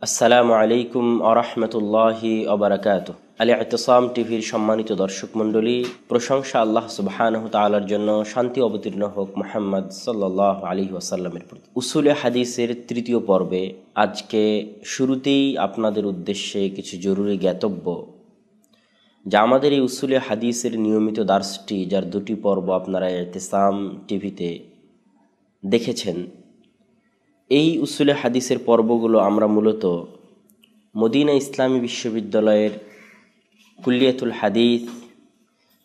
আসসালামু আলাইকুম আরহামতুল্লাহি আবরাকাতুহ। আল ইতিসাম টিভির সম্মানিত দর্শক মণ্ডলী, প্রশংসা আল্লাহ সুবহানাহু তাআলার জন্য, শান্তি অবতীর্ণ হোক মুহাম্মদ সাল্লাল্লাহু আলাইহি ওয়াসাল্লামের প্রতি। উসুলে হাদিসের তৃতীয় পর্বে আজকে শুরুতেই আপনাদের উদ্দেশ্যে কিছু জরুরি জ্ঞাতব্য, যা আমাদের এই উসুলে হাদিসের নিয়মিত দার্সটি, যার দুটি পর্ব আপনারা ইতিসাম টিভিতে দেখেছেন। এই উসুলে হাদিসের পর্বগুলো আমরা মূলত মদিনা ইসলামী বিশ্ববিদ্যালয়ের কুল্লিয়াতুল হাদিস,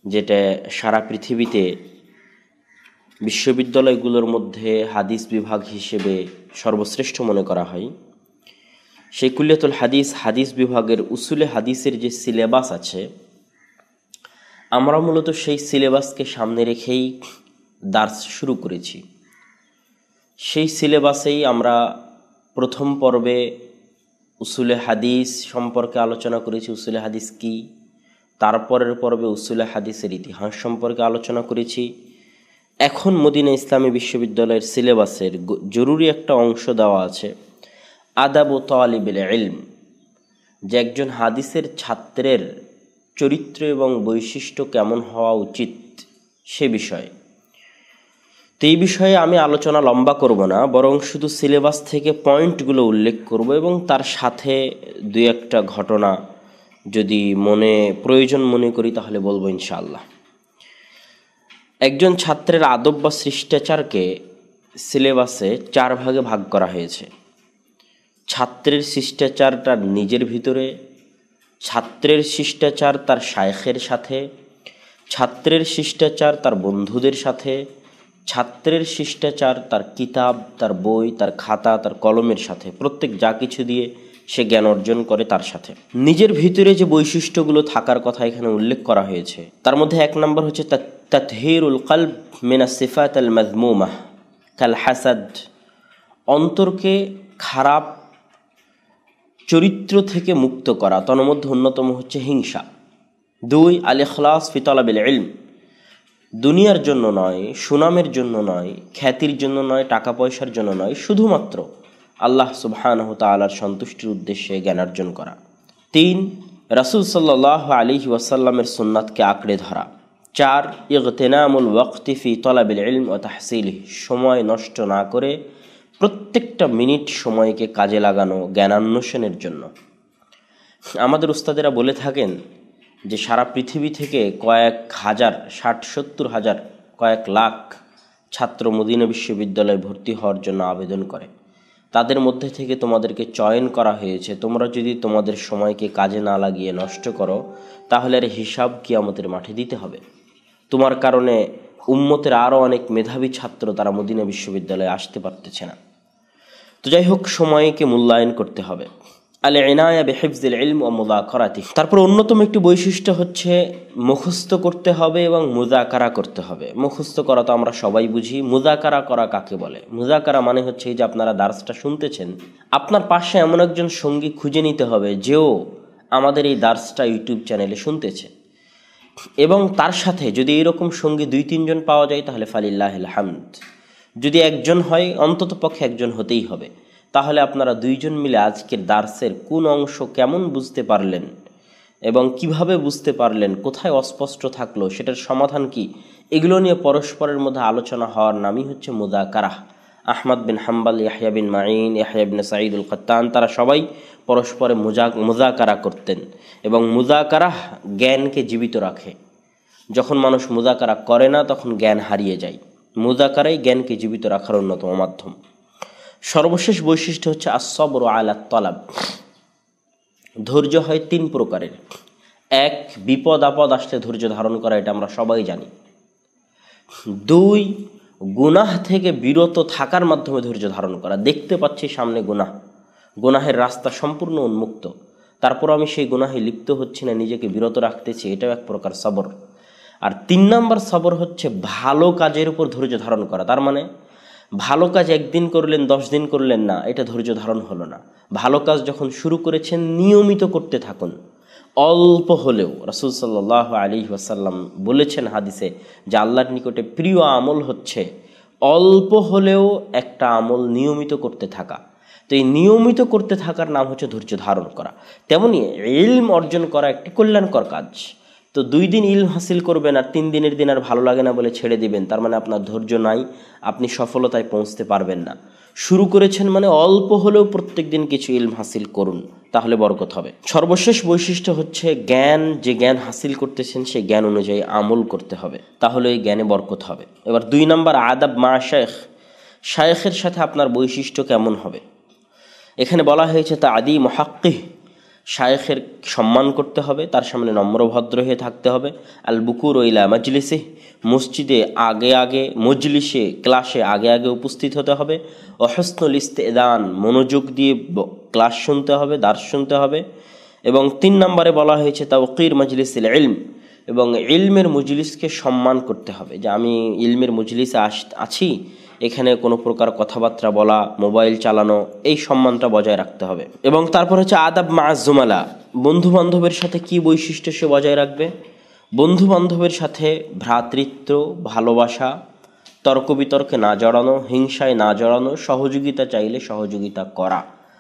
যেটা সারা পৃথিবীতে বিশ্ববিদ্যালয়গুলোর মধ্যে হাদিস বিভাগ হিসেবে সর্বশ্রেষ্ঠ মনে করা হয়, সেই কুল্লিয়াতুল হাদিস বিভাগের উসুলে হাদিসের যে সিলেবাস আছে, আমরা মূলত সেই সিলেবাসকে সামনে রেখেই দার্স শুরু করেছি। সেই সিলেবাসেই আমরা প্রথম পর্বে উসুলে হাদিস সম্পর্কে আলোচনা করেছি, উসুলে হাদিস কি। তারপরের পর্বে উসুলে হাদিসের ইতিহাস সম্পর্কে আলোচনা করেছি। এখন মদিনা ইসলামী বিশ্ববিদ্যালয়ের সিলেবাসের জরুরি একটা অংশ দেওয়া আছে, আদাব ও তালিবুল ইলম, যে একজন হাদিসের ছাত্রের চরিত্র এবং বৈশিষ্ট্য কেমন হওয়া উচিত সে বিষয়ে। তো এই বিষয়ে আমি আলোচনা লম্বা করব না, বরং শুধু সিলেবাস থেকে পয়েন্টগুলো উল্লেখ করব এবং তার সাথে দুই একটা ঘটনা যদি প্রয়োজন মনে করি তাহলে বলবো ইনশাআল্লাহ। একজন ছাত্রের আদব বা শিষ্টাচারকে সিলেবাসে 4 ভাগে ভাগ করা হয়েছে। ছাত্রের শিষ্টাচার তার নিজের ভিতরে, ছাত্রের শিষ্টাচার তার শায়খের সাথে, ছাত্রের শিষ্টাচার তার বন্ধুদের সাথে, ছাত্রের শিষ্টাচার তার কিতাব, তার বই, তার খাতা, তার কলমের সাথে, প্রত্যেক যা কিছু দিয়ে সে জ্ঞান অর্জন করে তার সাথে। নিজের ভিতরে যে বৈশিষ্ট্যগুলো থাকার কথা এখানে উল্লেখ করা হয়েছে, তার মধ্যে 1 নম্বর হচ্ছে তাতহীরুল কলব মিনাস সিফাত আল মাযমুমাহ কাল হাসাদ, অন্তরকে খারাপ চরিত্র থেকে মুক্ত করা। তন্মধ্যে অন্যতম হচ্ছে হিংসা। 2 আল ইখলাস ফি তালাবিল ইলম, দুনিয়ার জন্য নয়, সুনামের জন্য নয়, খ্যাতির জন্য নয়, টাকা পয়সার জন্য নয়, শুধুমাত্র আল্লাহ সুবহানাহু তাআলার সন্তুষ্টির উদ্দেশ্যে জ্ঞানার্জন করা। 3 রাসূল সাল্লাল্লাহু আলাইহি ওয়াসাল্লামের সুন্নাতকে আঁকড়ে ধরা। 4 ইগতিনামুল ওয়াক্তি ফি তালাবিল ইলম ওয়া তাহসিলিহি, সময় নষ্ট না করে প্রত্যেকটা মিনিট সময়কে কাজে লাগানো জ্ঞানান্বেষণের জন্য। আমাদের উস্তাদেরা বলে থাকেন যে সারা পৃথিবী থেকে কয়েক হাজার, 60-70 হাজার, কয়েক লাখ ছাত্র মদিনা বিশ্ববিদ্যালয়ে ভর্তি হওয়ার জন্য আবেদন করে। তাদের মধ্যে থেকে তোমাদেরকে চয়ন করা হয়েছে। তোমরা যদি তোমাদের সময়কে কাজে না লাগিয়ে নষ্ট করো, তাহলে এর হিসাব কিয়ামতের মাঠে দিতে হবে। তোমার কারণে উম্মতের আরও অনেক মেধাবী ছাত্র তারা মদিনা বিশ্ববিদ্যালয়ে আসতে পারতেছে না। তো যাই হোক, সময়কে মূল্যায়ন করতে হবে। আল ইনায়া বিহিফজিল ইলম ওয়া মুযাকারাতিহি, তারপর অন্যতম একটি বৈশিষ্ট্য হচ্ছে মুখস্থ করতে হবে এবং মুযাকারা করতে হবে। মুখস্থ করা তো আমরা সবাই বুঝি, মুযাকারা করা কাকে বলে? মুযাকারা মানে হচ্ছে এই যে আপনারা দার্সটা শুনতেছেন, আপনার পাশে এমন একজন সঙ্গী খুঁজে নিতে হবে যেও আমাদের এই দার্সটা ইউটিউব চ্যানেলে শুনতেছে, এবং তার সাথে যদি এরকম সঙ্গী 2-3 জন পাওয়া যায় তাহলে ফালিল্লাহিল হামদ। যদি একজন হয়, অন্তত পক্ষে একজন হতেই হবে। তাহলে আপনারা 2 জন মিলে আজকের দার্সের কোন অংশ কেমন বুঝতে পারলেন এবং কিভাবে বুঝতে পারলেন, কোথায় অস্পষ্ট থাকলো, সেটার সমাধান কি, এগুলো নিয়ে পরস্পরের মধ্যে আলোচনা হওয়ার নামই হচ্ছে মুযাকারাহ। আহমদ বিন হাম্বল, ইয়াহইয়া বিন মাঈন, ইয়াহইয়া ইবনে সাঈদ আল কাত্তান, তারা সবাই পরস্পরে মুযাকারা করতেন, এবং মুযাকারাহ জ্ঞানকে জীবিত রাখে। যখন মানুষ মুযাকারা করে না তখন জ্ঞান হারিয়ে যায়। মুযাকারাই জ্ঞানকে জীবিত রাখার অন্যতম মাধ্যম। সর্বশেষ বৈশিষ্ট্য হচ্ছে আস-সবরু আলা তালাব, ধৈর্য হয় 3 প্রকারের। 1 বিপদ আপদ আসলে ধৈর্য ধারণ করা, এটা আমরা সবাই জানি। 2 গুনাহ থেকে বিরত থাকার মাধ্যমে ধৈর্য ধারণ করা। দেখতে পাচ্ছি সামনে গুনাহের রাস্তা সম্পূর্ণ উন্মুক্ত, তারপর আমি সেই গুনাহে লিপ্ত হচ্ছি না, নিজেকে বিরত রাখতেছি, এটাও এক প্রকার সবর। আর 3 নম্বর সবর হচ্ছে ভালো কাজের উপর ধৈর্য ধারণ করা। তার মানে ভালো কাজ 1 দিন করলেন, 10 দিন করলেন না, এটা ধৈর্য ধারণ হলো না। ভালো কাজ যখন শুরু করেছেন নিয়মিত করতে থাকুন, অল্প হলেও। রাসূল সাল্লাল্লাহু আলাইহি ওয়াসাল্লাম বলেছেন হাদিসে যে আল্লাহর নিকটে প্রিয় আমল হচ্ছে অল্প হলেও একটা আমল নিয়মিত করতে থাকা। তো এই নিয়মিত করতে থাকার নাম হচ্ছে ধৈর্য ধারণ করা। তেমনি ইলম অর্জন করা একটি কল্যাণকর কাজ। তো 2 দিন ইলম হাসিল করবেন আর 3 দিনের দিন আর ভালো লাগে না বলে ছেড়ে দিবেন, তার মানে আপনার ধৈর্য নাই, আপনি সফলতায় পৌঁছতে পারবেন না। শুরু করেছেন মানে অল্প হলেও প্রত্যেক দিন কিছু ইলম হাসিল করুন, তাহলে বরকত হবে। সর্বশেষ বৈশিষ্ট্য হচ্ছে জ্ঞান, যে জ্ঞান হাসিল করতেছেন সেই জ্ঞান অনুযায়ী আমল করতে হবে, তাহলে এই জ্ঞানে বরকত হবে। এবার 2 নম্বর আদাব মা শায়েখ, শায়েখের সাথে আপনার বৈশিষ্ট্য কেমন হবে। এখানে বলা হয়েছে তা আদি মুহাক্কিহ, শায়েখের সম্মান করতে হবে, তার সামনে নম্র ভদ্র হয়ে থাকতে হবে। আল বুকুর ইলা মজলিসে, মসজিদে আগে আগে, মজলিসে ক্লাসে আগে আগে উপস্থিত হতে হবে। ও হসনুল ইস্তেদান, মনোযোগ দিয়ে ক্লাস শুনতে হবে, দার্স শুনতে হবে। এবং 3 নম্বরে বলা হয়েছে তাওকির মজলিসিল ইলম, এবং ইলমের মজলিসকে সম্মান করতে হবে, যে আমি ইলমের মজলিসে আছি, এখানে কোনো প্রকার কথাবার্তা বলা, মোবাইল চালানো, এই সম্মানটা বজায় রাখতে হবে। এবং তারপর হচ্ছে আদাব মা জুমালা, বন্ধু বান্ধবের সাথে কি বৈশিষ্ট্য সে বজায় রাখবে। বন্ধু বান্ধবের সাথে ভ্রাতৃত্ব, ভালোবাসা, তর্ক বিতর্কে না জড়ানো, হিংসায় না জড়ানো, সহযোগিতা চাইলে সহযোগিতা করা।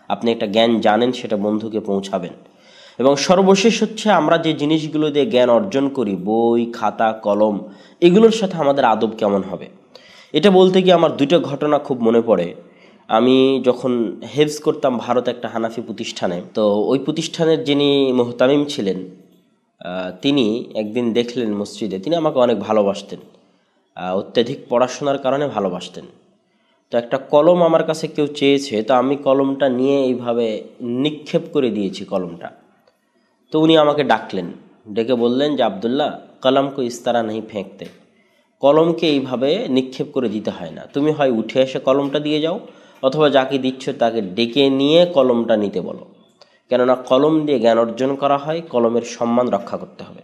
আপনি একটা জ্ঞান জানেন, সেটা বন্ধুকে পৌঁছাবেন। এবং সর্বশেষ হচ্ছে আমরা যে জিনিসগুলো দিয়ে জ্ঞান অর্জন করি, বই, খাতা, কলম, এগুলোর সাথে আমাদের আদব কেমন হবে। এটা বলতে গিয়ে আমার 2টা ঘটনা খুব মনে পড়ে। আমি যখন হেফজ করতাম ভারতে একটা হানাফি প্রতিষ্ঠানে, তো ওই প্রতিষ্ঠানের যিনি মুহতামিম ছিলেন, তিনি একদিন দেখলেন মসজিদে, তিনি আমাকে অনেক ভালোবাসতেন, অত্যাধিক পড়াশোনার কারণে ভালোবাসতেন। তো একটা কলম আমার কাছে কেউ চেয়েছে, তো আমি কলমটা নিয়ে এইভাবে নিক্ষেপ করে দিয়েছি কলমটা। তো উনি আমাকে ডাকলেন, ডেকে বললেন যে আব্দুল্লাহ, কলমকে ইস্তারা নেই ফেঁকতে, কলমকে এইভাবে নিক্ষেপ করে দিতে হয় না, তুমি হয় উঠে এসে কলমটা দিয়ে যাও, অথবা যাকে দিচ্ছ তাকে ডেকে নিয়ে কলমটা নিতে বলো। কেননা কলম দিয়ে জ্ঞান অর্জন করা হয়, কলমের সম্মান রক্ষা করতে হবে।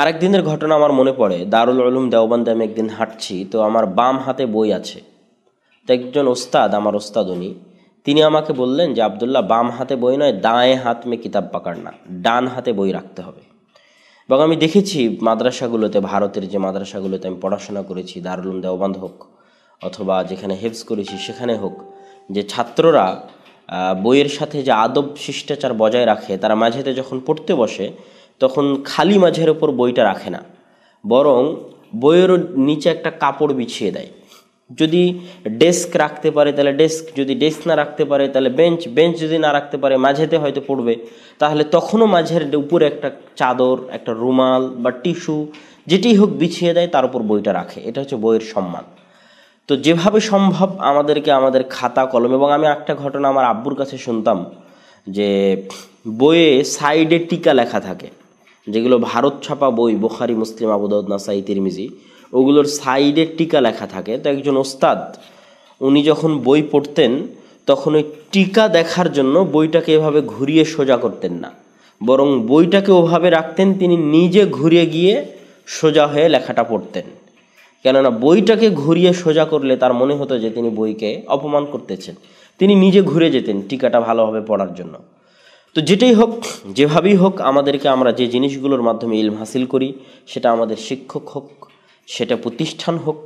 আরেক দিনের ঘটনা আমার মনে পড়ে, দারুল উলুম দেওবন্দে আমি একদিন হাঁটছি, তো আমার বাম হাতে বই আছে। তো একজন ওস্তাদ, আমার ওস্তাদ উনি, তিনি আমাকে বললেন যে আব্দুল্লাহ, বাম হাতে বই নয়, দায়েঁ হাত মে কিতাব পাকাড়না, ডান হাতে বই রাখতে হবে। এবং আমি দেখেছি মাদ্রাসাগুলোতে, ভারতের যে মাদ্রাসাগুলোতে আমি পড়াশোনা করেছি, দারুল উলুম দেওবন্দ হোক অথবা যেখানে হেফজ করেছি সেখানে হোক, যে ছাত্ররা বইয়ের সাথে যে আদব শিষ্টাচার বজায় রাখে, তারা মাঝেতে যখন পড়তে বসে তখন খালি মাঝের ওপর বইটা রাখে না, বরং বইয়ের নিচে একটা কাপড় বিছিয়ে দেয়। যদি ডেস্ক রাখতে পারে তাহলে ডেস্ক, যদি ডেস্ক না রাখতে পারে তাহলে বেঞ্চ, বেঞ্চ যদি না রাখতে পারে মাঝেতে হয়তো পড়বে, তাহলে তখনও মাঝের উপরে একটা চাদর, একটা রুমাল বা টিস্যু, যেটি হোক বিছিয়ে দেয়, তার উপর বইটা রাখে। এটা হচ্ছে বইয়ের সম্মান। তো যেভাবে সম্ভব আমাদেরকে আমাদের খাতা কলম, এবং আমি একটা ঘটনা আমার আব্বুর কাছে শুনতাম যে বইয়ে সাইডে টিকা লেখা থাকে, যেগুলো ভারত ছাপা বই, বুখারী, মুসলিম, আবু দাউদ, নাসাই, তিরমিজি, ওগুলোর সাইডে টিকা লেখা থাকে। তো একজন ওস্তাদ, উনি যখন বই পড়তেন তখন ওই টিকা দেখার জন্য বইটাকে এভাবে ঘুরিয়ে সোজা করতেন না, বরং বইটাকে ওভাবে রাখতেন, তিনি নিজে ঘুরে গিয়ে সোজা হয়ে লেখাটা পড়তেন। কেননা বইটাকে ঘুরিয়ে সোজা করলে তার মনে হতো যে তিনি বইকে অপমান করতেছেন, তিনি নিজে ঘুরে যেতেন টিকাটা ভালোভাবে পড়ার জন্য। তো যেটাই হোক, যেভাবেই হোক, আমাদেরকে, আমরা যে জিনিসগুলোর মাধ্যমে ইলম হাসিল করি, সেটা আমাদের শিক্ষক হোক, সেটা প্রতিষ্ঠান হোক,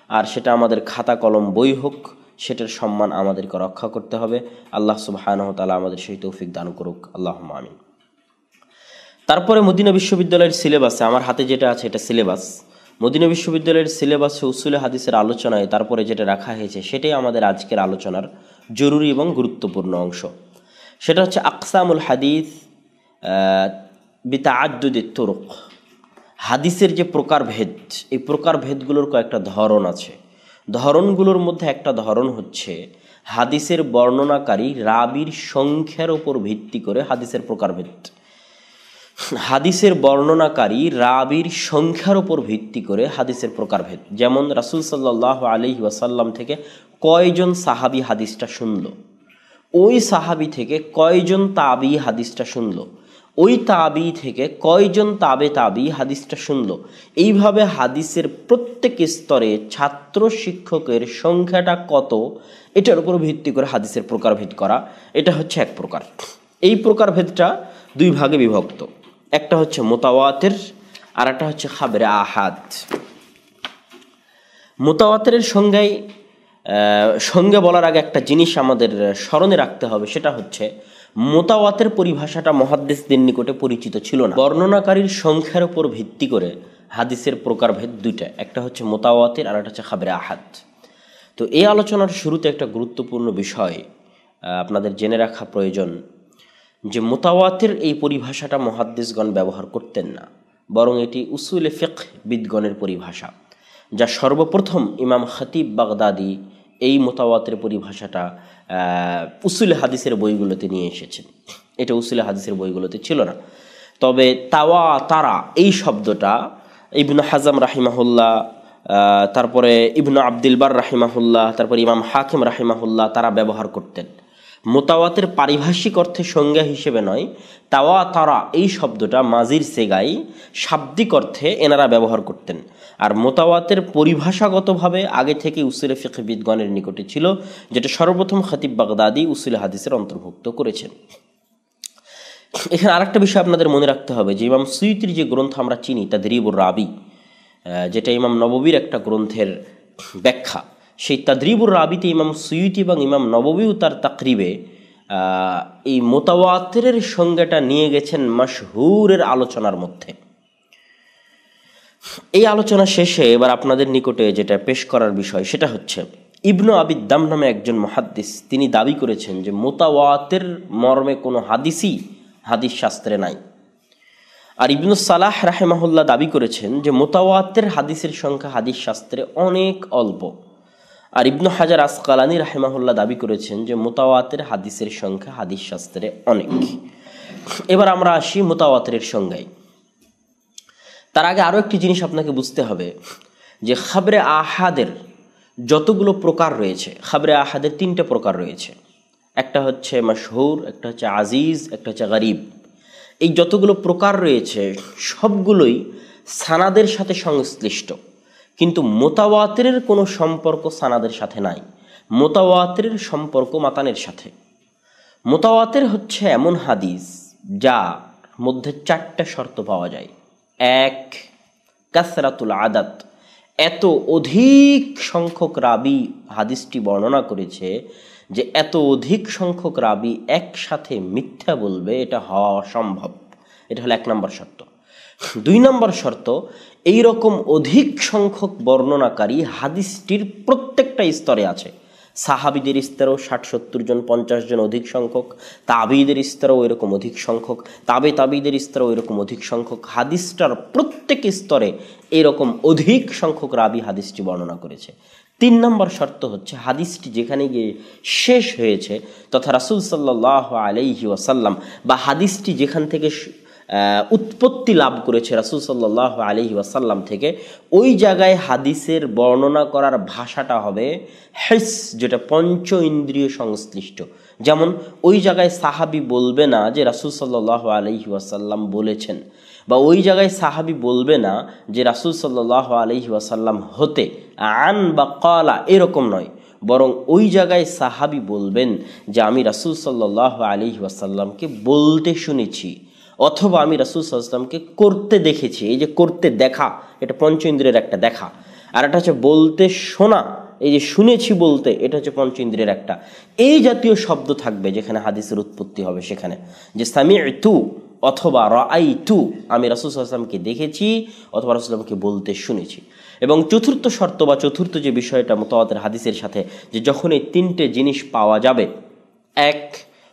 আর সেটা আমাদের খাতা কলম বই হোক, সেটার সম্মান আমাদেরকে রক্ষা করতে হবে। আল্লাহ সুবহানাহু ওয়া তাআলা আমাদের সেই তৌফিক দান করুক, আল্লাহুম্মা আমিন। তারপরে মদিনা বিশ্ববিদ্যালয়ের সিলেবাসে, আমার হাতে যেটা আছে এটা সিলেবাস, মদিনা বিশ্ববিদ্যালয়ের সিলেবাসে উসুলে হাদিসের আলোচনায় তারপরে যেটা রাখা হয়েছে সেটাই আমাদের আজকের আলোচনার জরুরি এবং গুরুত্বপূর্ণ অংশ। সেটা হচ্ছে আকসামুল হাদিস বিতাআদ্দুদিত তুরুক, হাদিসের যে প্রকারভেদ, এই প্রকারভেদগুলোর কয়েকটা ধরন আছে। ধরনগুলোর মধ্যে একটা ধরন হচ্ছে হাদিসের বর্ণনাকারী রাবীর সংখ্যার উপর ভিত্তি করে হাদিসের প্রকারভেদ। হাদিসের বর্ণনাকারী রাবীর সংখ্যার উপর ভিত্তি করে হাদিসের প্রকারভেদ। যেমন রাসূল সাল্লাল্লাহু আলাইহি ওয়াসাল্লাম থেকে কয়জন সাহাবী হাদিসটা শুনল, ওই সাহাবী থেকে কয়জন তাবী হাদিসটা শুনল, ওই তাবী থেকে কয়জন তাবী হাদিসটা শুনল, এইভাবে হাদিসের প্রত্যেক স্তরে ছাত্র শিক্ষকের সংখ্যাটা কত, এটার উপর ভিত্তি করে হাদিসের প্রকারভেদ করা, এটা হচ্ছে এক প্রকার। এই প্রকারভেদটা 2 ভাগে বিভক্ত, একটা হচ্ছে মুতাওয়াতির আর একটা হচ্ছে খাবরে আহাদ। মুতাওয়াতিরের সংজ্ঞায় সঙ্গে বলার আগে একটা জিনিস আমাদের স্মরণে রাখতে হবে, সেটা হচ্ছে মুতাওয়াতের পরিভাষাটা মুহাদ্দিসদের নিকটে পরিচিত ছিল না। বর্ণনাকারীর সংখ্যার উপর ভিত্তি করে হাদিসের প্রকারভেদ দুইটা, একটা হচ্ছে মুতাওয়াতির আর একটা হচ্ছে খাবরে আহাদ। তো এই আলোচনার শুরুতে একটা গুরুত্বপূর্ণ বিষয় আপনাদের জেনে রাখা প্রয়োজন, যে মুতাওয়াতির এই পরিভাষাটা মুহাদ্দিসগণ ব্যবহার করতেন না, বরং এটি উসুলে ফিকহ বিদগণের পরিভাষা, যা সর্বপ্রথম ইমাম খতিব বাগদাদি এই মুতাওয়াতির পরিভাষাটা উসুলে হাদিসের বইগুলোতে নিয়ে এসেছেন। এটা উসুলে হাদিসের বইগুলোতে ছিল না। তবে তাওয়া তারা এই শব্দটা ইবনু হাজাম রাহিমাহুল্লাহ, তারপরে ইবনু আব্দুল বার রাহিমাহুল্লাহ, তারপর ইমাম হাকিম রাহিমাহুল্লাহ তারা ব্যবহার করতেন। মুতাওয়াতের পারিভাষিক অর্থে সংজ্ঞা হিসেবে নয়, তাওয়া তারা এই শব্দটা মাজির সেগাই শাব্দিক অর্থে এনারা ব্যবহার করতেন। আর মুতাওয়াতের পরিভাষাগতভাবে আগে থেকে উসুলে ফিকহবিদগণের নিকটে ছিল, যেটা সর্বপ্রথম খতিব বাগদাদি উসুলে হাদিসের অন্তর্ভুক্ত করেছেন। এখানে আরেকটা বিষয় আপনাদের মনে রাখতে হবে যে ইমাম সুয়ুতির যে গ্রন্থ আমরা চিনি তাদরিবুর রাবি, যেটা ইমাম নববীর একটা গ্রন্থের ব্যাখ্যা, সেই তাদরিবুর রাবিতে ইমাম সুয়ুতি এবং ইমাম নববীও তার তাকরিবে এই মুতাওয়াতিরের সংজ্ঞাটা নিয়ে গেছেন মাশহুরের আলোচনার মধ্যে। এই আলোচনা শেষে এবার আপনাদের নিকটে যেটা পেশ করার বিষয় সেটা হচ্ছে, ইবনু আবিদ দাম নামে একজন মুহাদ্দিস তিনি দাবি করেছেন যে মুতাওয়াতির মর্মে কোনো হাদিসই হাদিস শাস্ত্রে নাই। আর ইবনু সালাহ রাহিমাহুল্লাহ দাবি করেছেন যে মুতাওয়াতির হাদিসের সংখ্যা হাদিস শাস্ত্রে অনেক অল্প। আর ইবনু হাজার আসকালানি রাহিমাহুল্লাহ দাবি করেছেন যে মুতাওয়াতির হাদিসের সংখ্যা হাদিস শাস্ত্রে অনেক। এবার আমরা আসি মুতাওয়াতিরের সংজ্ঞায়। তার আগে আরও একটি জিনিস আপনাকে বুঝতে হবে যে খাবরে আহাদের যতগুলো প্রকার রয়েছে, খাবরে আহাদের তিনটে প্রকার রয়েছে। একটা হচ্ছে মাশহুর, একটা হচ্ছে আজিজ, একটা হচ্ছে গরিব। এই যতগুলো প্রকার রয়েছে সবগুলোই সানাদের সাথে সংশ্লিষ্ট, কিন্তু মুতাওয়াতিরের কোনো সম্পর্ক সানাদের সাথে নাই। মুতাওয়াতিরের সম্পর্ক মাতানের সাথে। মুতাওয়াতির হচ্ছে এমন হাদিস যার মধ্যে চারটা শর্ত পাওয়া যায়। এক, কাসরাতুল আদাদ, এত অধিক সংখ্যক রাবি হাদিসটি বর্ণনা করেছে যে এত অধিক সংখ্যক রাবি একসাথে মিথ্যা বলবে এটা হওয়া অসম্ভব। এটা হলো এক নম্বর শর্ত। দুই নম্বর শর্ত, এই রকম অধিক সংখ্যক বর্ণনাকারী হাদিসটির প্রত্যেকটা স্তরে আছে। সাহাবিদের স্তরেও 60-70 জন, 50 জন অধিক সংখ্যক, তাবিদের স্তরেও এরকম অধিক সংখ্যক, তাবিদের স্তরেও এরকম অধিক সংখ্যক। হাদিসটার প্রত্যেক স্তরে এরকম অধিক সংখ্যক রাবি হাদিসটি বর্ণনা করেছে। তিন নম্বর শর্ত হচ্ছে হাদিসটি যেখানে গিয়ে শেষ হয়েছে, তথা রাসূল সাল্লাল্লাহু আলাইহি ওয়াসাল্লাম, বা হাদিসটি যেখান থেকে উৎপত্তি লাভ করেছে রাসূল সাল্লাল্লাহু আলাইহি ওয়াসাল্লাম থেকে, ওই জায়গায় হাদিসের বর্ণনা করার ভাষাটা হবে হিস, যেটা পঞ্চ ইন্দ্রিয় সংশ্লিষ্ট। যেমন ওই জায়গায় সাহাবী বলবে না যে রাসূল সাল্লাল্লাহু আলাইহি ওয়াসাল্লাম বলেছেন, বা ওই জায়গায় সাহাবী বলবে না যে রাসূল সাল্লাল্লাহু আলাইহি ওয়াসাল্লাম হতে আন বা ক্বালা, এরকম নয়, বরং ওই জায়গায় সাহাবী বলবেন যে আমি রাসূল সাল্লাল্লাহু আলাইহি ওয়াসাল্লামকে বলতে শুনেছি, অথবা আমি রাসূল সাল্লাল্লাহু আলাইহি ওয়াসাল্লামকে করতে দেখেছি। এই যে করতে দেখা, এটা পঞ্চ ইন্দ্রিয়ের একটা দেখা। আর এটা হচ্ছে বলতে শোনা, এই যে শুনেছি বলতে, এটা হচ্ছে পঞ্চ ইন্দ্রিয়ের একটা। এই জাতীয় শব্দ থাকবে যেখানে হাদিসের উৎপত্তি হবে, সেখানে যে সামি'তু অথবা রাআইতু, আমি রাসূল সাল্লাল্লাহু আলাইহি ওয়াসাল্লামকে দেখেছি অথবা রাসূল সাল্লাল্লাহু আলাইহি ওয়াসাল্লামকে বলতে শুনেছি। এবং চতুর্থ শর্ত বা চতুর্থ যে বিষয়টা মুতাওয়াতির হাদিসের সাথে, যে যখন এই তিনটে জিনিস পাওয়া যাবে, এক,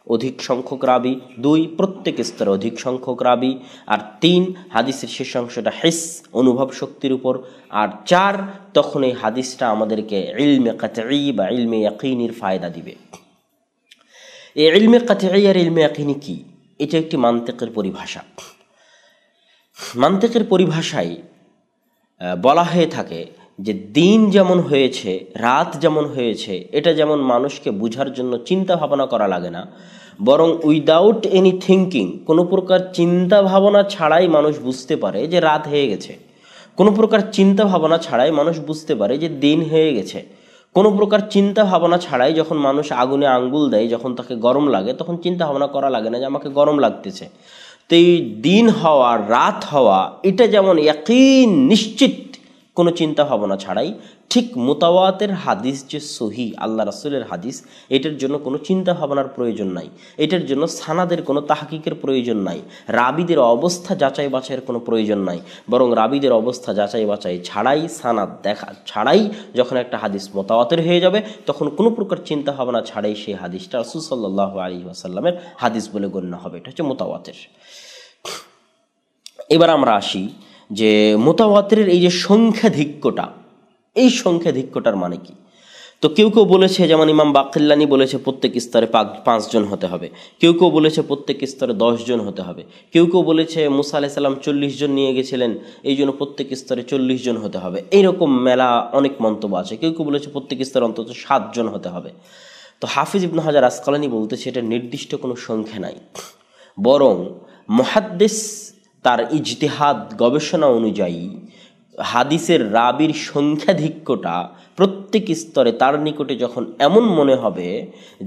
অধিক সংখ্যক রাবি, দুই, প্রত্যেক স্তরে অধিক সংখ্যক রাবি, আর তিন, হাদিসের শেষ অংশটা হিস, অনুভব শক্তির উপর, আর চার, তখন এই হাদিসটা আমাদেরকে ইলমে কাতঈ বা ইলমে ইয়াকিনের ফায়দা দিবে। এই ইলমে কাতঈ আর ইলমে ইয়াকিনি কি? এটা একটি মান্তিকের পরিভাষা। মান্তিকের পরিভাষায় বলা হয়ে থাকে যে দিন যেমন হয়েছে, রাত যেমন হয়েছে, এটা যেমন মানুষকে বুঝার জন্য চিন্তা ভাবনা করা লাগে না, বরং উইদাউট এনি থিঙ্কিং, কোনো প্রকার চিন্তা ভাবনা ছাড়াই মানুষ বুঝতে পারে যে রাত হয়ে গেছে। কোনো প্রকার চিন্তা ভাবনা ছাড়াই মানুষ বুঝতে পারে যে দিন হয়ে গেছে। কোনো প্রকার চিন্তা ভাবনা ছাড়াই যখন মানুষ আগুনে আঙ্গুল দেয়, যখন তাকে গরম লাগে, তখন চিন্তা ভাবনা করা লাগে না যে আমাকে গরম লাগতেছে। তো এই দিন হওয়া, রাত হওয়া, এটা যেমন ইয়াকিন নিশ্চিত কোনো চিন্তা ভাবনা ছাড়াই, ঠিক মুতাওয়াতের হাদিস যে সহি আল্লাহ রাসূলের হাদিস, এটার জন্য কোনো চিন্তা ভাবনার প্রয়োজন নাই, এটার জন্য সানাদের কোনো তাহকিকের প্রয়োজন নাই, রাবিদের অবস্থা যাচাই বাছাইয়ের কোনো প্রয়োজন নাই, বরং রাবিদের অবস্থা যাচাই বাছাই ছাড়াই, সানাদ দেখা ছাড়াই যখন একটা হাদিস মুতাওয়াতির হয়ে যাবে, তখন কোনো প্রকার চিন্তা ভাবনা ছাড়াই সেই হাদিসটা রাসূল সাল্লাল্লাহু আলাইহি ওয়াসাল্লামের হাদিস বলে গণ্য হবে। এটা হচ্ছে মুতাওয়াতির। এবার আমরা আসি যে মুতাওয়াতিরের এই যে সংখ্যাধিক্যটা, এই সংখ্যাধিক্যটার মানে কি। তো কেউ কেউ বলেছে, যেমন ইমাম বাকিল্লানি বলেছে প্রত্যেক স্তরে 5 জন হতে হবে, কেউ কেউ বলেছে প্রত্যেক স্তরে 10 জন হতে হবে, কেউ কেউ বলেছে মুসা আলাইহিস সালাম 40 জন নিয়ে গেছিলেন, এই জন্য প্রত্যেক স্তরে 40 জন হতে হবে। এইরকম মেলা অনেক মন্তব্য আছে। কেউ কেউ বলেছে প্রত্যেক স্তরে অন্তত 7 জন হতে হবে। তো হাফিজ ইবনে হাজার আসকালানি বলতেছে এটা নির্দিষ্ট কোনো সংখ্যা নাই, বরং মুহাদ্দিস তার ইজতিহাদ গবেষণা অনুযায়ী হাদিসের রাবির সংখ্যাধিক্যটা প্রত্যেক স্তরে তার নিকটে যখন এমন মনে হবে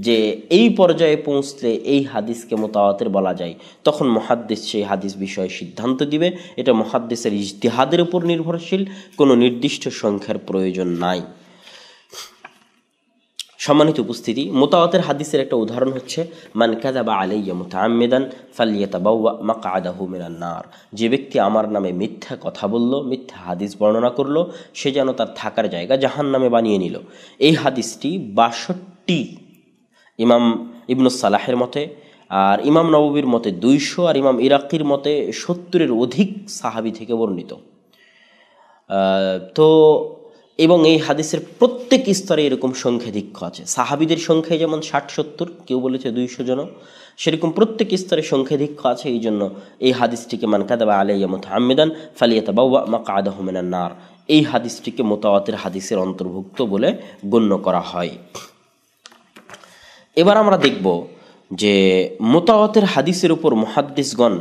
যে এই পর্যায়ে পৌঁছলে এই হাদিসকে মুতাওয়াতির বলা যায়, তখন মুহাদ্দিস সেই হাদিস বিষয়ে সিদ্ধান্ত দিবে। এটা মুহাদ্দিসের ইজতিহাদের উপর নির্ভরশীল, কোনো নির্দিষ্ট সংখ্যার প্রয়োজন নাই। সম্মানিত উপস্থিতি, মুতাওয়াতির হাদিসের একটা উদাহরণ হচ্ছে মান কাযাবা আলাইয়া মুতাআম্মিদান ফালইয়াতাবাওয়া মাকআদাহু মিনান নার। যে ব্যক্তি আমার নামে মিথ্যা কথা বলল, মিথ্যা হাদিস বর্ণনা করলো, সে যেন তার থাকার জায়গা জাহান্নামে বানিয়ে নিল। এই হাদিসটি 62, ইমাম ইবনুস সালাহের মতে, আর ইমাম নববীর মতে 200, আর ইমাম ইরাকির মতে 70-এর অধিক সাহাবী থেকে বর্ণিত। তো এবং এই হাদিসের প্রত্যেক স্তরে এরকম সংখ্যাধিক্য আছে। সাহাবীদের সংখ্যায় যেমন 60-70, কেউ বলেছে 200 জন, সেরকম প্রত্যেক স্তরে সংখ্যাধিক্য আছে। এই জন্য এই হাদিসটিকে মান কাযাবা আলাইয়া মুতাআম্মিদান ফালইয়াতাবাওয়া মাকআদাহু মিনান নার, এই হাদিসটিকে মুতাওয়াতির হাদিসের অন্তর্ভুক্ত বলে গণ্য করা হয়। এবার আমরা দেখব যে মুতাওয়াতির হাদিসের উপর মুহাদ্দিসগণ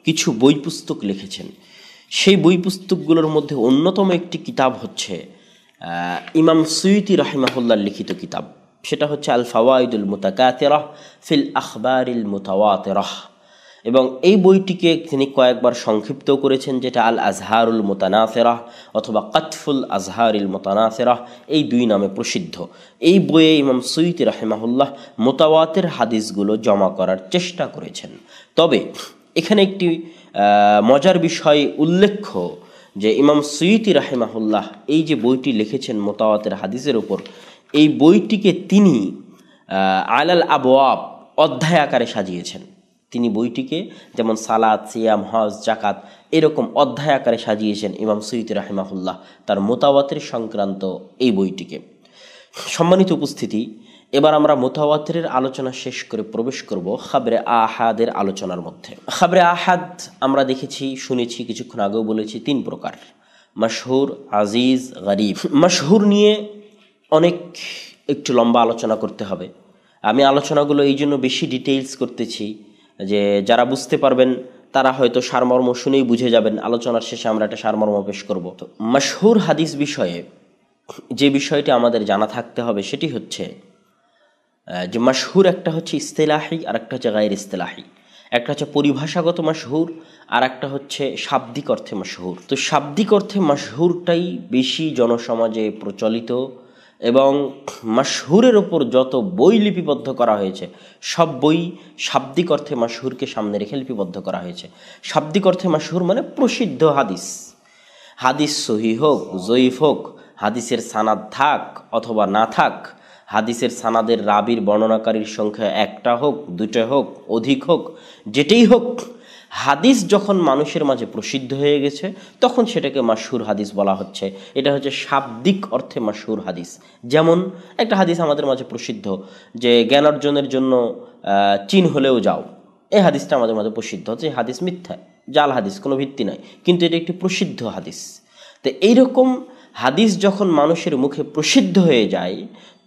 কিছু বই পুস্তক লিখেছেন। সেই বই পুস্তকগুলোর মধ্যে অন্যতম একটি কিতাব হচ্ছে ইমাম সুয়ুতি রাহিমাহুল্লাহর লিখিত কিতাব, সেটা হচ্ছে আল ফাওয়াইদুল মুতাকাতিরাহ ফিল আখবারিল মুতাওয়াতিরাহ। এবং এই বইটিকে তিনি কয়েকবার সংক্ষিপ্ত করেছেন, যেটা আল আজহারুল মুতানাসিরাহ অথবা কাতফুল আজহারিল মুতানাসিরাহ, এই 2 নামে প্রসিদ্ধ। এই বইয়ে ইমাম সুয়ুতি রাহিমাহুল্লাহ মুতাওয়াতির হাদিসগুলো জমা করার চেষ্টা করেছেন। তবে এখানে একটি মজার বিষয় উল্লেখ্য যে ইমাম সুয়ুতি রাহিমাহুল্লাহ এই যে বইটি লিখেছেন মুতাওয়াতির হাদিসের উপর, এই বইটিকে তিনি আলাল আবওয়াব অধ্যায় আকারে সাজিয়েছেন। তিনি বইটিকে যেমন সালাত, সিয়াম, হজ, জাকাত এরকম অধ্যায় আকারে সাজিয়েছেন ইমাম সুয়ুতি রাহিমাহুল্লাহ তার মুতাওয়াতির সংক্রান্ত এই বইটিকে। সম্মানিত উপস্থিতি, এবার আমরা মুতাওয়াতিরের আলোচনা শেষ করে প্রবেশ করব খাবরে আহাদের আলোচনার মধ্যে। খাবরে আহাদ আমরা দেখেছি, শুনেছি, কিছুক্ষণ আগেও বলেছি 3 প্রকার: মাশহুর, আজিজ, গরিব। মাশহুর নিয়ে একটু লম্বা আলোচনা করতে হবে। আমি আলোচনাগুলো এই জন্য বেশি ডিটেইলস করতেছি যে যারা বুঝতে পারবেন তারা হয়তো সারমর্ম শুনেই বুঝে যাবেন। আলোচনার শেষে আমরা একটা সারমর্ম পেশ করব। তো মাশহুর হাদিস বিষয়ে যে বিষয়টি আমাদের জানা থাকতে হবে সেটি হচ্ছে যে মাশহুর একটা হচ্ছে ইস্তিলাহি আর একটা হচ্ছে গায়র ইস্তিলাহি। একটা হচ্ছে পরিভাষাগত মাশহুর আর একটা হচ্ছে শাব্দিক অর্থে মাশহুর। তো শাব্দিক অর্থে মাশহুরটাই বেশি জনসমাজে প্রচলিত, এবং মাশহুরের ওপর যত বই লিপিবদ্ধ করা হয়েছে সব বই শাব্দিক অর্থে মাশহুরকে সামনে রেখে লিপিবদ্ধ করা হয়েছে। শাব্দিক অর্থে মাশহুর মানে প্রসিদ্ধ হাদিস। হাদিস সহিহ হোক, জয়ীফ হোক, হাদিসের সানাদ থাক অথবা না থাক, হাদিসের সানাদের রাবির বর্ণনাকারীর সংখ্যা 1টা হোক, 2টা হোক, অধিক হোক, যেটাই হোক, হাদিস যখন মানুষের মাঝে প্রসিদ্ধ হয়ে গেছে তখন সেটাকে মাশহুর হাদিস বলা হচ্ছে। এটা হচ্ছে শাব্দিক অর্থে মাশহুর হাদিস। যেমন একটা হাদিস আমাদের মাঝে প্রসিদ্ধ যে জ্ঞান অর্জনের জন্য চীন হলেও যাও, এই হাদিসটা আমাদের মাঝে প্রসিদ্ধ হচ্ছে। হাদিস মিথ্যা, জাল হাদিস, কোনো ভিত্তি নাই, কিন্তু এটা একটি প্রসিদ্ধ হাদিস। তো এইরকম হাদিস যখন মানুষের মুখে প্রসিদ্ধ হয়ে যায়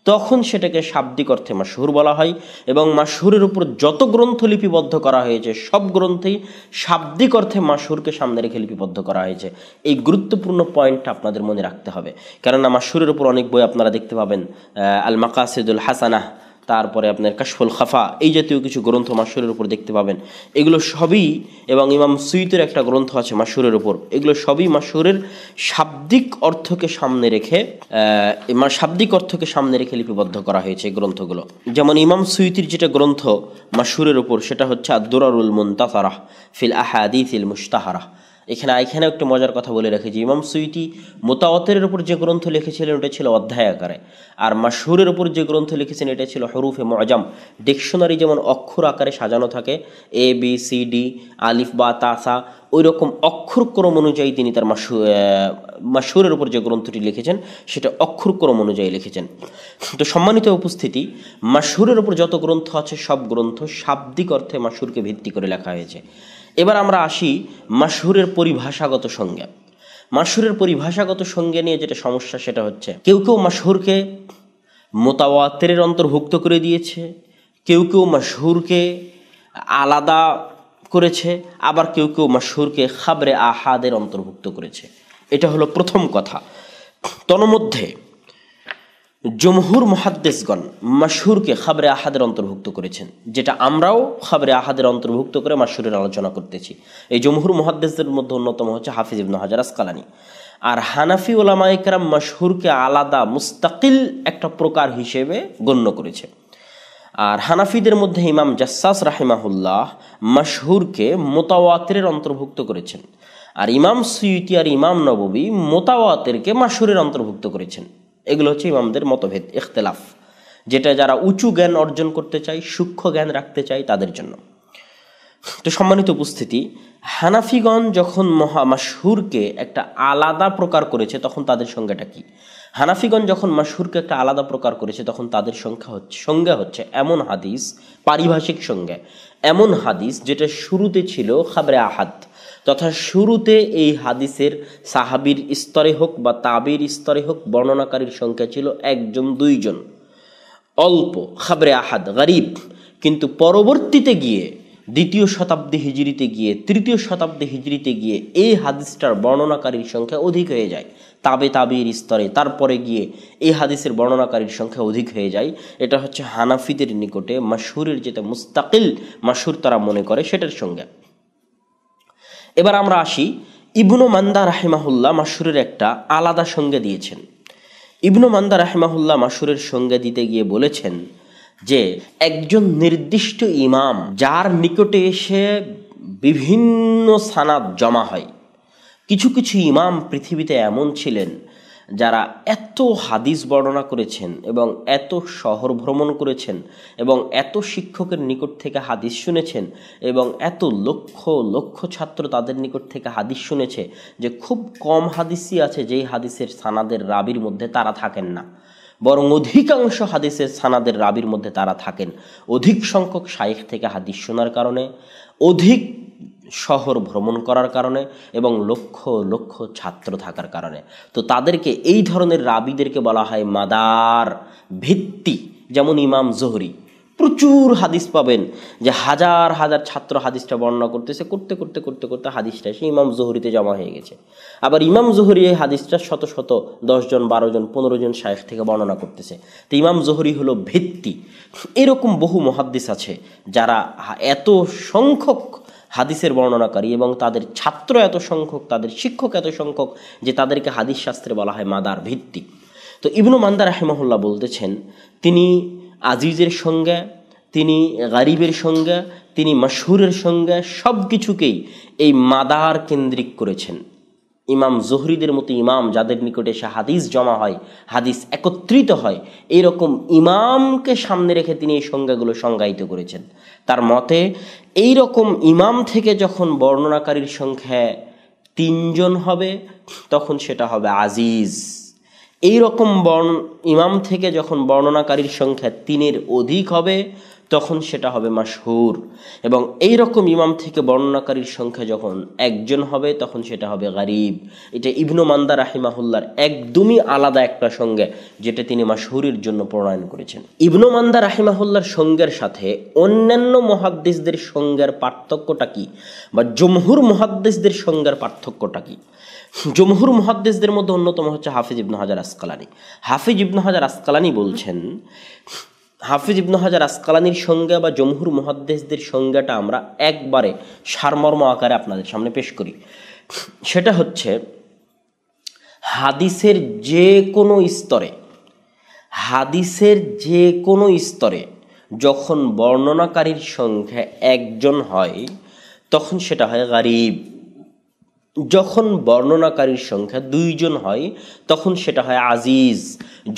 তখন সেটাকে শাব্দিক অর্থে মাশহুর বলা হয়। এবং মাশহুরের উপর যত গ্রন্থ লিপিবদ্ধ করা হয়েছে সব গ্রন্থেই শাব্দিক অর্থে মাশহুরকে সামনে রেখে লিপিবদ্ধ করা হয়েছে। এই গুরুত্বপূর্ণ পয়েন্টটা আপনাদের মনে রাখতে হবে, কেননা মাশহুরের উপর অনেক বই আপনারা দেখতে পাবেন, আল মাকাসিদুল হাসানাহ, তারপরে আপনার কাশফুল খাফা, এই জাতীয় কিছু গ্রন্থ মাশহুরের উপর দেখতে পাবেন। এগুলো সবই, এবং ইমাম সুয়ুতির একটা গ্রন্থ আছে মাশহুরের উপর, এগুলো সবই মাশহুরের শাব্দিক অর্থকে সামনে রেখে লিপিবদ্ধ করা হয়েছে এই গ্রন্থগুলো। যেমন ইমাম সুয়ুতির যেটা গ্রন্থ মাশহুরের উপর, সেটা হচ্ছে আদ-দুরারুল মুনতাসারাহ ফিল আহাদিসিল মুশতাহারাহ। এখানে একটু মজার কথা বলে রাখি যে ইমাম সুয়ুতি মুতাওয়াতিরের উপর যে গ্রন্থ লিখেছিলেন ওটা ছিল অধ্যায় আকারে, আর মাশহুরের উপর যে গ্রন্থ লিখেছেন এটা ছিল হরুফে মুআজাম, ডিকশনারি যেমন অক্ষর আকারে সাজানো থাকে এ বি সি ডি আলিফ বা তা সা, ওই রকম অক্ষরক্রম অনুযায়ী তিনি তার মাশহুরের উপর যে গ্রন্থটি লিখেছেন সেটা অক্ষরক্রম অনুযায়ী লিখেছেন। তো সম্মানিত উপস্থিতি, মাশহুরের উপর যত গ্রন্থ আছে সব গ্রন্থ শাব্দিক অর্থে মাশহুরকে ভিত্তি করে লেখা হয়েছে। এবার আমরা আসি মাশহুরের পরিভাষাগত সংজ্ঞা। মাশহুরের পরিভাষাগত সংজ্ঞা নিয়ে যেটা সমস্যা সেটা হচ্ছে কেউ মাশহুরকে মুতাওয়াতিরের অন্তর্ভুক্ত করে দিয়েছে, কেউ মাশহুরকে আলাদা করেছে, আবার কেউ মাশহুরকে খাবরে আহাদের অন্তর্ভুক্ত করেছে। এটা হলো প্রথম কথা। তন্মধ্যে জমহুর মুহাদ্দিসগণ মাশহুরকে খাবরে আহাদের অন্তর্ভুক্ত করেছেন, যেটা আমরাও খাবরে আহাদের অন্তর্ভুক্ত করে মাশহুরের আলোচনা করতেছি। এই জমহুর মুহাদ্দিসদের মধ্যে অন্যতম হচ্ছে হাফিজ ইবনে হাজার আসকালানী। আর হানাফি উলামায়ে কেরাম মাশহুরকে আলাদা মুস্তাকিল একটা প্রকার হিসেবে গণ্য করেছে। আর হানাফিদের মধ্যে ইমাম জাসসাস রাহিমাহুল্লাহ মাশহুরকে মুতাওয়াতিরের অন্তর্ভুক্ত করেছেন, আর ইমাম সুয়ুতি আর ইমাম নববী মুতাওয়াতিরকে মাশহুরের অন্তর্ভুক্ত করেছেন। এগুলো হচ্ছে ইমামদের মতভেদ, ইখতিলাফ, যেটা যারা উঁচু জ্ঞান অর্জন করতে চায়, সূক্ষ্ম জ্ঞান রাখতে চায় তাদের জন্য। তো সম্মানিত উপস্থিতি, হানাফিগণ যখন মাশহুরকে একটা আলাদা প্রকার করেছে তখন তাদের সংজ্ঞাটা কি? হানাফিগণ যখন মাশহুরকে একটা আলাদা প্রকার করেছে তখন তাদের সংজ্ঞা হচ্ছে এমন হাদিস, পারিভাষিক সংজ্ঞা, এমন হাদিস যেটা শুরুতে ছিল খাবরে আহাদ, তথা শুরুতে এই হাদিসের সাহাবীর স্তরে হোক বা তাবির স্তরে হোক বর্ণনাকারীর সংখ্যা ছিল একজন দুইজন, অল্প, খাবরে আহাদ, গরিব। কিন্তু পরবর্তীতে গিয়ে দ্বিতীয় শতাব্দী হিজরিতে গিয়ে, তৃতীয় শতাব্দী হিজরিতে গিয়ে এই হাদিসটার বর্ণনাকারীর সংখ্যা অধিক হয়ে যায় তাবির স্তরে, তারপরে গিয়ে এই হাদিসের বর্ণনাকারীর সংখ্যা অধিক হয়ে যায়। এটা হচ্ছে হানাফিদের নিকটে মাশহুরের যেটা মুস্তাকিল মাশহুর তারা মনে করে সেটার সংজ্ঞা। এবার আমরা আসি, ইবনু মান্দা রাহিমাহুল্লাহ মাশহুরের একটা আলাদা সংজ্ঞা দিয়েছেন। ইবনু মান্দা রাহিমাহুল্লাহ মাশহুরের সংজ্ঞা দিতে গিয়ে বলেছেন যে একজন নির্দিষ্ট ইমাম যার নিকটে এসে বিভিন্ন সানাদ জমা হয়। কিছু ইমাম পৃথিবীতে এমন ছিলেন যারা এত হাদিস বর্ণনা করেছেন এবং এত শহর ভ্রমণ করেছেন এবং এত শিক্ষকের নিকট থেকে হাদিস শুনেছেন এবং এত লক্ষ লক্ষ ছাত্র তাদের নিকট থেকে হাদিস শুনেছে যে খুব কম হাদিসই আছে যেই হাদিসের সানাদের রাবির মধ্যে তারা থাকেন না, বরং অধিকাংশ হাদিসের সানাদের রাবির মধ্যে তারা থাকেন। অধিক সংখ্যক শাইখ থেকে হাদিস শোনার কারণে, অধিক শহর ভ্রমণ করার কারণে এবং লক্ষ লক্ষ ছাত্র থাকার কারণে। তো তাদেরকে, এই ধরনের রাবিদেরকে বলা হয় মাদার, ভিত্তি। যেমন ইমাম জোহরি, প্রচুর হাদিস পাবেন যে হাজার হাজার ছাত্র হাদিসটা বর্ণনা করতেছে, করতে করতে করতে করতে হাদিসটা সে ইমাম জোহরিতে জমা হয়ে গেছে। আবার ইমাম জোহরি এই হাদিসটা শত শত 10 জন 12 জন 15 জন শাইখ থেকে বর্ণনা করতেছে। তো ইমাম জোহরি হলো ভিত্তি। এরকম বহু মুহাদ্দিস আছে যারা এত সংখ্যক হাদিসের বর্ণনাকারী এবং তাদের ছাত্র এত সংখ্যক, তাদের শিক্ষক এত সংখ্যক যে তাদেরকে হাদিস শাস্ত্রে বলা হয় মাদার, ভিত্তি। তো ইবনু মান্দা রাহিমাহুল্লাহ বলতেছেন তিনি আজিজের সংজ্ঞা, তিনি গারিবের সংজ্ঞা, তিনি মাশহুরের সংজ্ঞা সব কিছুকেই এই মাদার কেন্দ্রিক করেছেন। ইমাম জোহরিদের মতো ইমাম যাদের নিকটে এসে হাদিস জমা হয়, হাদিস একত্রিত হয়, এরকম ইমামকে সামনে রেখে তিনি এই সংজ্ঞাগুলো সংজ্ঞায়িত করেছেন। তার মতে এই রকম ইমাম থেকে যখন বর্ণনাকারীর সংখ্যা 3 জন হবে তখন সেটা হবে আজিজ। এই রকম ইমাম থেকে যখন বর্ণনাকারীর সংখ্যা 3-এর অধিক হবে তখন সেটা হবে মাশহুর, এবং এই রকম ইমাম থেকে বর্ণনাকারীর সংখ্যা যখন 1 জন হবে তখন সেটা হবে গরিব। এটা ইবনু মান্দা রাহিমাহুল্লাহর একদমই আলাদা একটা সংজ্ঞা যেটা তিনি মাশহুরের জন্য প্রণয়ন করেছেন। ইবনু মান্দা রাহিমাহুল্লাহর সংজ্ঞার সাথে অন্যান্য মুহাদ্দিসদের সংজ্ঞার পার্থক্যটা কি, বা জমহুর মুহাদ্দিসদের সংজ্ঞার পার্থক্যটা কি? জমহুর মুহাদ্দিসদের মধ্যে অন্যতম হচ্ছে হাফিজ ইবনে হাজার আসকালানী। হাফিজ ইবনে হাজার আসকালানী বলছেন হাফিজ ইবনে হাজার আসকালানির সংজ্ঞা বা জমহুর মুহাদ্দিসদের সংজ্ঞাটা আমরা একবারে সারমর্ম আকারে আপনাদের সামনে পেশ করি। সেটা হচ্ছে হাদিসের যে কোনো স্তরে, হাদিসের যে কোনো স্তরে যখন বর্ণনাকারীর সংখ্যা একজন হয় তখন সেটা হয় গারিব। যখন বর্ণনাকারীর সংখ্যা দুইজন হয় তখন সেটা হয় আজিজ।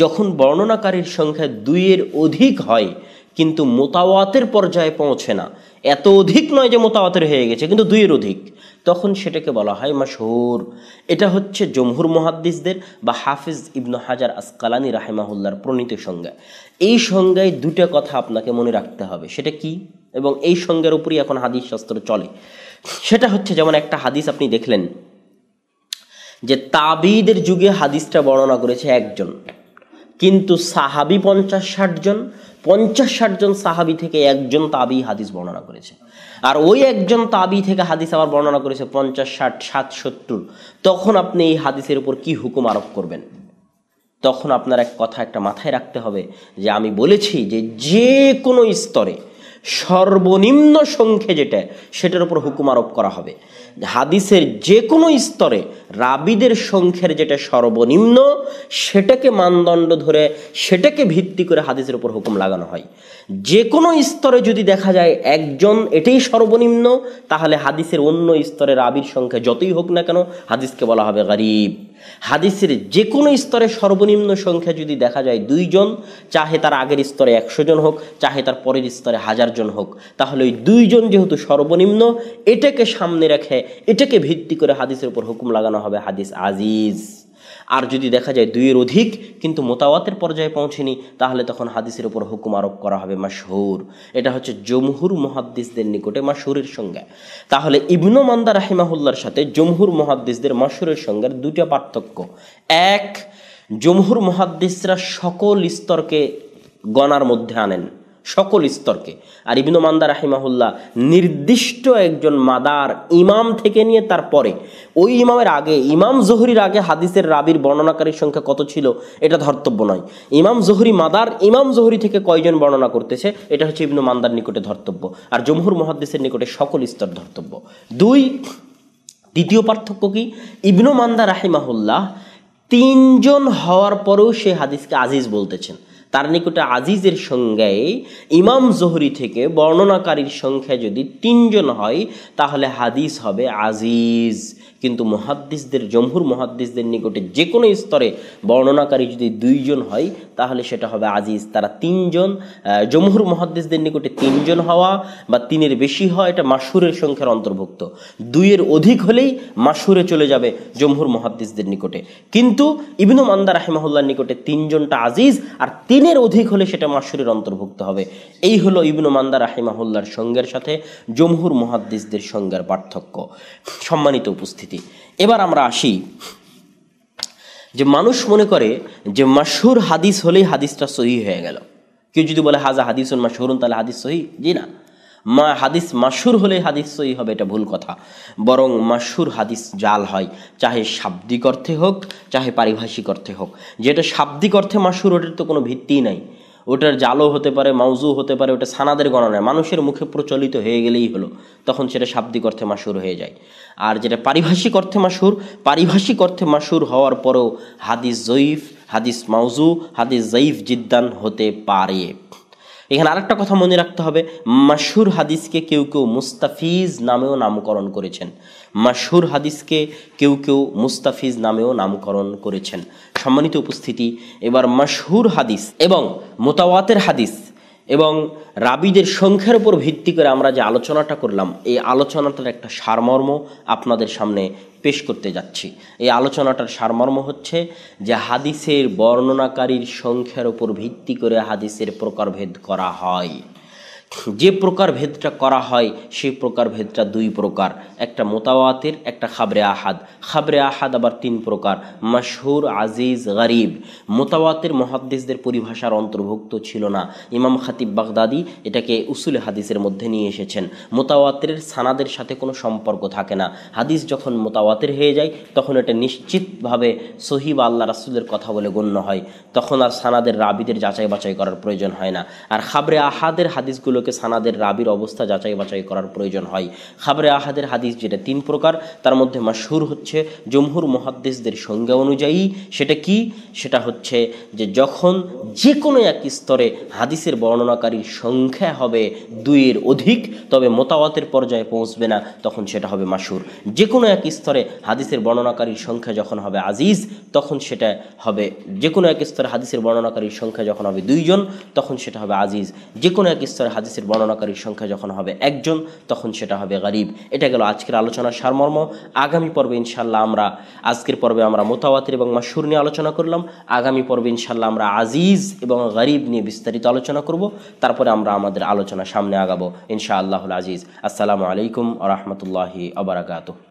যখন বর্ণনাকারীর সংখ্যা দুইয়ের অধিক হয় কিন্তু মোতাওয়াতের পর্যায়ে পৌঁছে না, এত অধিক নয় যে মোতাওয়াতের হয়ে গেছে কিন্তু দুইয়ের অধিক, তখন সেটাকে বলা হয় মাশহুর। এটা হচ্ছে জমহুর মুহাদ্দিসদের বা হাফিজ ইবনে হাজার আসকালানি রাহিমাহুল্লাহর প্রণীত সংজ্ঞা। এই সংজ্ঞায় দুটো কথা আপনাকে মনে রাখতে হবে। সেটা কি এবং এই সংজ্ঞার উপরই এখন হাদিস শাস্ত্র চলে। সেটা হচ্ছে যেমন একটা হাদিস আপনি দেখলেন যে তাবিদের যুগে হাদিসটা বর্ণনা করেছে একজন, কিন্তু সাহাবি 50-60 জন, 50-60 জন সাহাবি থেকে একজন তাবি হাদিস বর্ণনা করেছে। আর ওই একজন তাবি থেকে হাদিস আবার বর্ণনা করেছে 50, 60, 60, 70। তখন আপনি এই হাদিসের উপর কি হুকুম আরোপ করবেন? তখন আপনার এক কথা একটা মাথায় রাখতে হবে যে আমি বলেছি যে যে কোনো স্তরে সর্বনিম্ন সংখ্যা যেটা সেটার উপর হুকুম আরোপ করা হবে। হাদিসের যে কোনো স্তরে রাবিদের সংখ্যার যেটা সর্বনিম্ন সেটাকে মানদণ্ড ধরে সেটাকে ভিত্তি করে হাদিসের উপর হুকুম লাগানো হয়। যে কোনো স্তরে যদি দেখা যায় একজন এটাই সর্বনিম্ন, তাহলে হাদিসের অন্য স্তরে রাবির সংখ্যা যতই হোক না কেন হাদিসকে বলা হবে গরিব। হাদিসের যে কোনো স্তরে সর্বনিম্ন সংখ্যা যদি দেখা যায় দুইজন, চাহে তার আগের স্তরে 100 জন হোক, চাহে তার পরের স্তরে 1000 জন হোক, তাহলে ওই দুইজন যেহেতু সর্বনিম্ন, এটাকে সামনে রেখে এটাকে ভিত্তি করে হাদিসের উপর হুকুম লাগানো হবে হাদিস আজিজ। আর যদি দেখা যায় দুইয়ের অধিক কিন্তু মোতাওয়াতের পর্যায়ে পৌঁছেনি, তাহলে তখন হাদিসের উপর হুকুম আরোপ করা হবে মাশহুর। এটা হচ্ছে জমহুর মুহাদ্দিসদের নিকটে মাশহুরের সংজ্ঞা। তাহলে ইবনু মান্দা রাহিমাহুল্লাহর সাথে জমহুর মুহাদ্দিসদের মাশহুরের সংজ্ঞার দুটো পার্থক্য। এক, জমহুর মুহাদ্দিসরা সকল স্তরকে গণার মধ্যে আনেন, সকল স্তরকে। আর ইবনু মান্দা রাহিমাহুল্লাহ নির্দিষ্ট একজন মাদার ইমাম থেকে নিয়ে তারপরে ওই ইমামের আগে, ইমাম জোহরির আগে হাদিসের রাবির বর্ণনাকারীর সংখ্যা কত ছিল এটা ধর্তব্য নয়। ইমাম জোহরি মাদার, ইমাম জোহরি থেকে কয়জন বর্ণনা করতেছে এটা হচ্ছে ইবনু মান্দার নিকটে ধর্তব্য, আর জমহুর মুহাদ্দিসের নিকটে সকল স্তর ধর্তব্য। দুই, দ্বিতীয় পার্থক্য কি? ইবনু মান্দা রাহিমাহুল্লাহ 3 জন হওয়ার পরেও সে হাদিসকে আজিজ বলতেছেন। তার নিকটে আজিজের সংজ্ঞায় ইমাম জোহরি থেকে বর্ণনাকারীর সংখ্যা যদি 3 জন হয় তাহলে হাদিস হবে আজিজ। কিন্তু মুহাদ্দিসদের, জমহুর মুহাদ্দিসদের নিকটে যে কোনো স্তরে বর্ণনাকারী যদি 2 জন হয় তাহলে সেটা হবে আজিজ। তারা 3 জন, জমহুর মুহাদ্দিসদের নিকটে 3 জন হওয়া বা 3-এর বেশি হওয়া এটা মাশহুরের সংখ্যার অন্তর্ভুক্ত। 2-এর অধিক হলেই মাশহুরে চলে যাবে জমহুর মুহাদ্দিসদের নিকটে। কিন্তু ইবনু মান্দা রাহিমাহুল্লাহর নিকটে 3 জনটা আজিজ, আর 3-এর অধিক হলে সেটা মাশহুরের অন্তর্ভুক্ত হবে। এই হলো ইবনু মান্দা রাহিমাহুল্লাহর সংজ্ঞার সাথে জমহুর মুহাদ্দিসদের সংজ্ঞার পার্থক্য। সম্মানিত উপস্থিতি, এবার আমরা আসি যে মানুষ মনে করে যে মাশহুর হাদিস হলেই হাদিসটা সহিহ হয়ে গেল। কেউ যদি বলে হাজা হাদিসুন মাশহুরুন তাহলে হাদিস সহিহ, জি না, হাদিস মাশহুর হলেই হাদিস সহিহ হবে এটা ভুল কথা। বরং মাশহুর হাদিস জাল হয়, চাহে শাব্দিক অর্থে হোক চাহে পারিভাষিক অর্থে হোক। যেটা শাব্দিক অর্থে মাশহুর ওটার তো কোনো ভিত্তিই নাই, ওটার জালও হতে পারে, মাউজু হতে পারে, ওটা সানাদের গণনায় মানুষের মুখে প্রচলিত হয়ে গেলেই হলো, তখন সেটা শাব্দিক অর্থে মাশহুর হয়ে যায়। আর যেটা পারিভাষিক অর্থে মাশহুর, পারিভাষিক অর্থে মাশহুর হওয়ার পরেও হাদিস জয়ীফ, হাদিস মাউজু, হাদিস জয়ীফ জিদ্দান হতে পারে। এখানে আরেকটা কথা মনে রাখতে হবে, মাশহুর হাদিসকে কেউ কেউ মুস্তাফিজ নামেও নামকরণ করেছেন। মাশহুর হাদিসকে কেউ কেউ মুস্তাফিজ নামেও নামকরণ করেছেন। সম্মানিত উপস্থিতি, এবার মাশহুর হাদিস এবং মুতাওয়াতির হাদিস এবং রাবিদের সংখ্যার উপর ভিত্তি করে আমরা যে আলোচনাটা করলাম, এই আলোচনাটার একটা সারমর্ম আপনাদের সামনে পেশ করতে যাচ্ছি। এই আলোচনাটার সারমর্ম হচ্ছে যে হাদিসের বর্ণনাকারীর সংখ্যার উপর ভিত্তি করে হাদিসের প্রকারভেদ করা হয়। যে প্রকার ভেদটা করা হয় সেই প্রকার ভেদটা দুই প্রকার, একটা মোতাওয়াতির, একটা খাবরে আহাদ। খাবরে আহাদ আবার তিন প্রকার, মাশহুর, আজিজ, গরিব। মোতাওয়াতির মুহাদ্দিসদের পরিভাষার অন্তর্ভুক্ত ছিল না। ইমাম খাতিব বাগদাদি এটাকে উসুলে হাদিসের মধ্যে নিয়ে এসেছেন। মোতাওয়াতিরের সানাদের সাথে কোনো সম্পর্ক থাকে না। হাদিস যখন মোতাওয়াতির হয়ে যায় তখন এটা নিশ্চিতভাবে সহিহ বা আল্লাহ রাসূলের কথা বলে গণ্য হয়, তখন আর সানাদের রাবিদের যাচাই বাছাই করার প্রয়োজন হয় না। আর খাবরে আহাদের হাদিসগুলোকে সানাদের রাবির অবস্থা যাচাই বাছাই করার প্রয়োজন হয়। খাবরে আহাদের হাদিস যেটা তিন প্রকার, তার মধ্যে মাশহুর হচ্ছে জমহুর মুহাদ্দিসদের সংজ্ঞা অনুযায়ী, সেটা কি? সেটা হচ্ছে যে যখন যে কোনো এক স্তরে হাদিসের বর্ণনাকারীর সংখ্যা হবে দুইয়ের অধিক, তবে মোতাওয়াতের পর্যায়ে পৌঁছবে না, তখন সেটা হবে মাশহুর। যে কোনো এক স্তরে হাদিসের বর্ণনাকারীর সংখ্যা যখন হবে আজিজ, তখন সেটা হবে, যে কোনো এক স্তরে হাদিসের বর্ণনাকারীর সংখ্যা যখন হবে দুইজন, তখন সেটা হবে আজিজ। যে কোনো এক স্তরে হাদিসের বর্ণনাকারীর সংখ্যা যখন হবে একজন, তখন সেটা হবে গরিব। এটা গেল আজকের আলোচনার সারমর্ম। আগামী পর্বে ইনশাল্লাহ আজকের পর্বে আমরা মুতাওয়াতির এবং মাশহুর নিয়ে আলোচনা করলাম। আগামী পর্বে ইনশাল্লাহ আমরা আজিজ এবং গরিব নিয়ে বিস্তারিত আলোচনা করব। তারপরে আমরা আমাদের আলোচনা সামনে আগাবো ইনশাআল্লাহুল আজিজ। আসসালামু আলাইকুম ওয়া রাহমাতুল্লাহি ওয়া বারাকাতুহু।